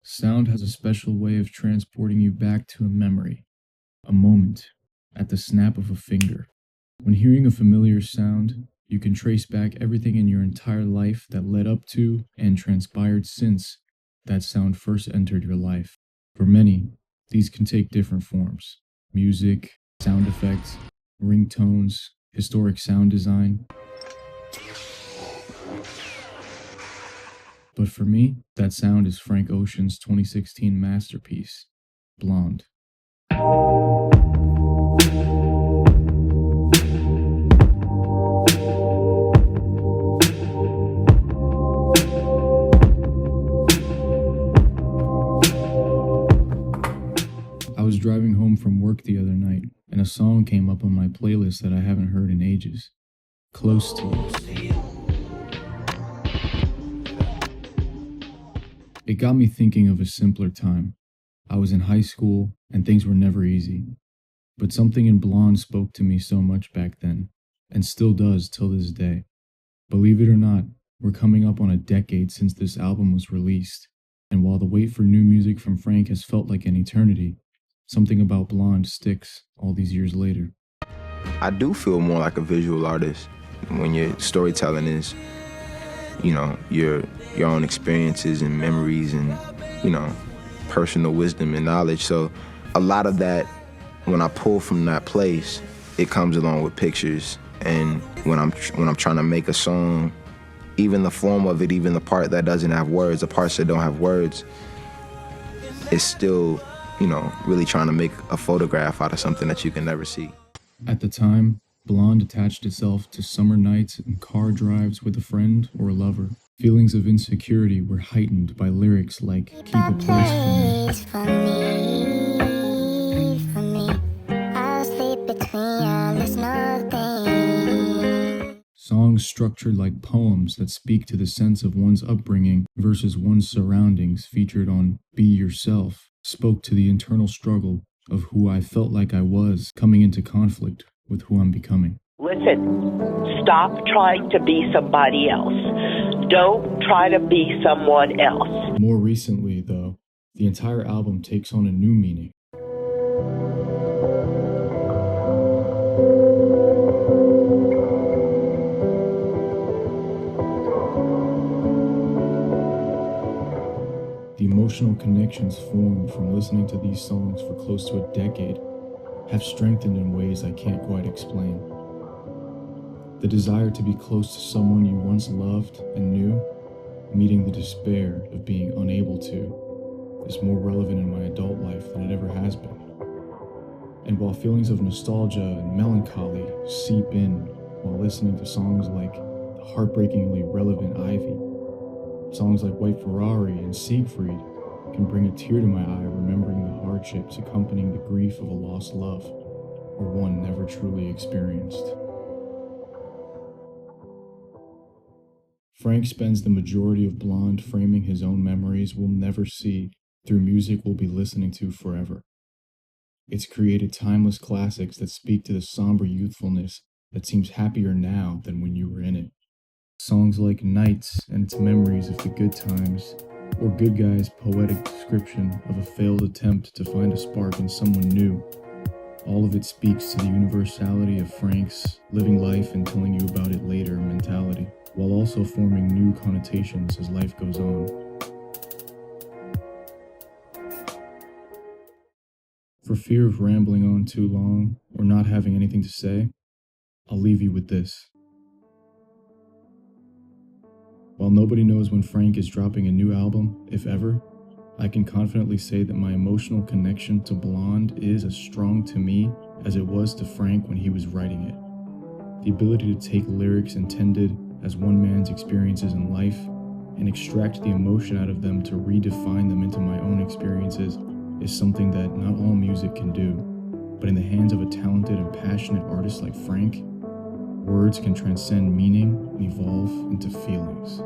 Sound has a special way of transporting you back to a memory, a moment, at the snap of a finger. When hearing a familiar sound, you can trace back everything in your entire life that led up to and transpired since that sound first entered your life. For many, these can take different forms: music, sound effects, ringtones, historic sound design. But for me, that sound is Frank Ocean's 2016 masterpiece, Blond. I was driving home from work the other night, and a song came up on my playlist that I haven't heard in ages. Close to You. It got me thinking of a simpler time. I was in high school, and things were never easy. But something in Blonde spoke to me so much back then, and still does till this day. Believe it or not, we're coming up on a decade since this album was released, and while the wait for new music from Frank has felt like an eternity, something about Blonde sticks all these years later. I do feel more like a visual artist when your storytelling is, your own experiences and memories and, personal wisdom and knowledge. So a lot of that, when I pull from that place, it comes along with pictures. And when I'm trying to make a song, even the form of it, even the part that doesn't have words, the parts that don't have words, it's still, really trying to make a photograph out of something that you can never see. At the time, Blonde attached itself to summer nights and car drives with a friend or a lover. Feelings of insecurity were heightened by lyrics like "Keep a place for me." I'll sleep between you, there's nothing. Songs structured like poems that speak to the sense of one's upbringing versus one's surroundings featured on Be Yourself spoke to the internal struggle of who I felt like I was coming into conflict with who I'm becoming. Listen, stop trying to be somebody else. Don't try to be someone else. More recently, though, the entire album takes on a new meaning. The emotional connections formed from listening to these songs for close to a decade have strengthened in ways I can't quite explain. The desire to be close to someone you once loved and knew, meeting the despair of being unable to, is more relevant in my adult life than it ever has been. And while feelings of nostalgia and melancholy seep in while listening to songs like the heartbreakingly relevant Ivy, songs like White Ferrari and Siegfried can bring a tear to my eye remembering the hardships accompanying the grief of a lost love, or one never truly experienced. Frank spends the majority of Blonde framing his own memories we'll never see through music we'll be listening to forever. It's created timeless classics that speak to the somber youthfulness that seems happier now than when you were in it. Songs like Nights and its memories of the good times, or Good Guy's poetic description of a failed attempt to find a spark in someone new. All of it speaks to the universality of Frank's living life and telling you about it later mentality, while also forming new connotations as life goes on. For fear of rambling on too long or not having anything to say, I'll leave you with this. While nobody knows when Frank is dropping a new album, if ever, I can confidently say that my emotional connection to Blonde is as strong to me as it was to Frank when he was writing it. The ability to take lyrics intended as one man's experiences in life and extract the emotion out of them to redefine them into my own experiences is something that not all music can do, but in the hands of a talented and passionate artist like Frank, words can transcend meaning and evolve into feelings.